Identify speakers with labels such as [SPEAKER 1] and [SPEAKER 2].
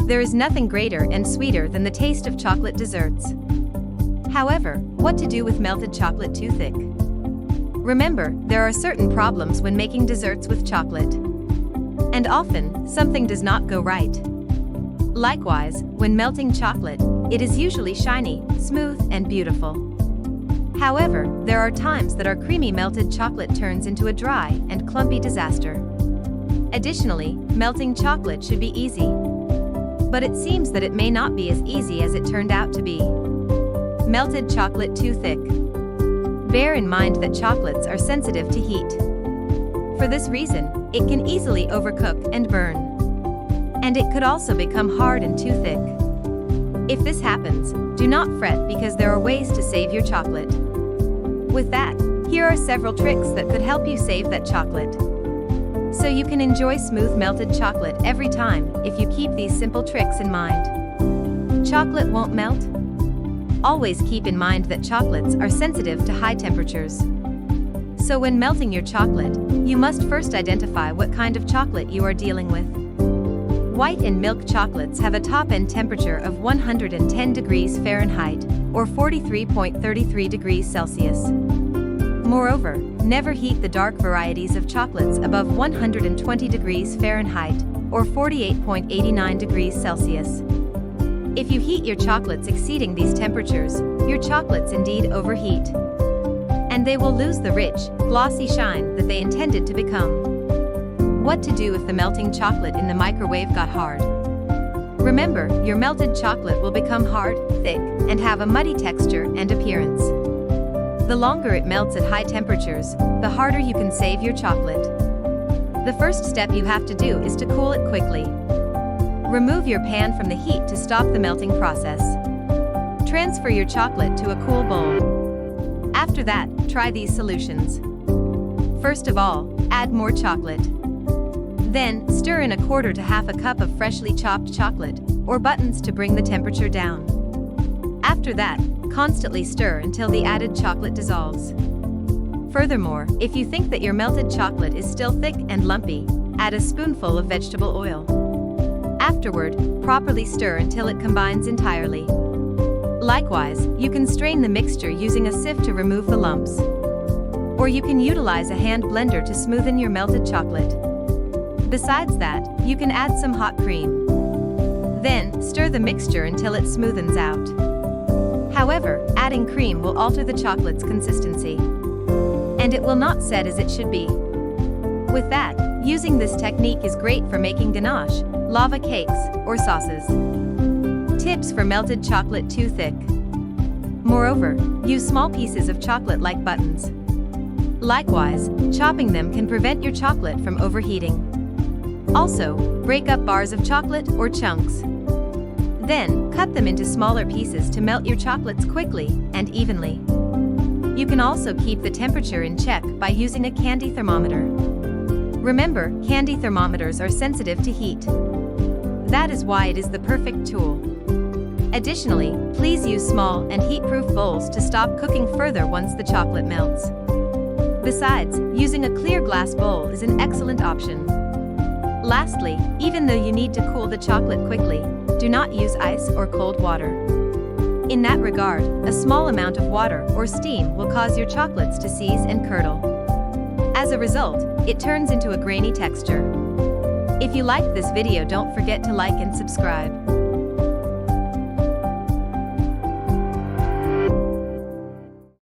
[SPEAKER 1] There is nothing greater and sweeter than the taste of chocolate desserts. However, what to do with melted chocolate too thick? Remember, there are certain problems when making desserts with chocolate. And often, something does not go right. Likewise, when melting chocolate, it is usually shiny, smooth, and beautiful. However, there are times that our creamy melted chocolate turns into a dry and clumpy disaster. Additionally, melting chocolate should be easy. But it seems that it may not be as easy as it turned out to be. Melted chocolate too thick. Bear in mind that chocolates are sensitive to heat. For this reason, it can easily overcook and burn. And it could also become hard and too thick. If this happens, do not fret because there are ways to save your chocolate. With that, here are several tricks that could help you save that chocolate. So you can enjoy smooth melted chocolate every time if you keep these simple tricks in mind. Chocolate won't melt? Always keep in mind that chocolates are sensitive to high temperatures. So when melting your chocolate, you must first identify what kind of chocolate you are dealing with. White and milk chocolates have a top-end temperature of 110 degrees Fahrenheit or 43.33 degrees Celsius. Moreover, never heat the dark varieties of chocolates above 120 degrees Fahrenheit or 48.89 degrees Celsius. If you heat your chocolates exceeding these temperatures, your chocolates indeed overheat. And they will lose the rich, glossy shine that they intended to become. What to do if the melting chocolate in the microwave got hard? Remember, your melted chocolate will become hard, thick, and have a muddy texture and appearance. The longer it melts at high temperatures, the harder you can save your chocolate. The first step you have to do is to cool it quickly. Remove your pan from the heat to stop the melting process. Transfer your chocolate to a cool bowl. After that, try these solutions. First of all, add more chocolate. Then, stir in 1/4 to half a cup of freshly chopped chocolate, or buttons to bring the temperature down. After that, constantly stir until the added chocolate dissolves. Furthermore, if you think that your melted chocolate is still thick and lumpy, add a spoonful of vegetable oil. Afterward, properly stir until it combines entirely. Likewise, you can strain the mixture using a sieve to remove the lumps. Or you can utilize a hand blender to smoothen your melted chocolate. Besides that, you can add some hot cream. Then, stir the mixture until it smoothens out. However, adding cream will alter the chocolate's consistency. And it will not set as it should be. With that, using this technique is great for making ganache, lava cakes, or sauces. Tips for melted chocolate too thick. Moreover, use small pieces of chocolate like buttons. Likewise, chopping them can prevent your chocolate from overheating. Also, break up bars of chocolate or chunks. Then, cut them into smaller pieces to melt your chocolates quickly and evenly. You can also keep the temperature in check by using a candy thermometer. Remember, candy thermometers are sensitive to heat. That is why it is the perfect tool. Additionally, please use small and heat-proof bowls to stop cooking further once the chocolate melts. Besides, using a clear glass bowl is an excellent option. Lastly, even though you need to cool the chocolate quickly, do not use ice or cold water. In that regard, a small amount of water or steam will cause your chocolates to seize and curdle. As a result, it turns into a grainy texture. If you liked this video, don't forget to like and subscribe.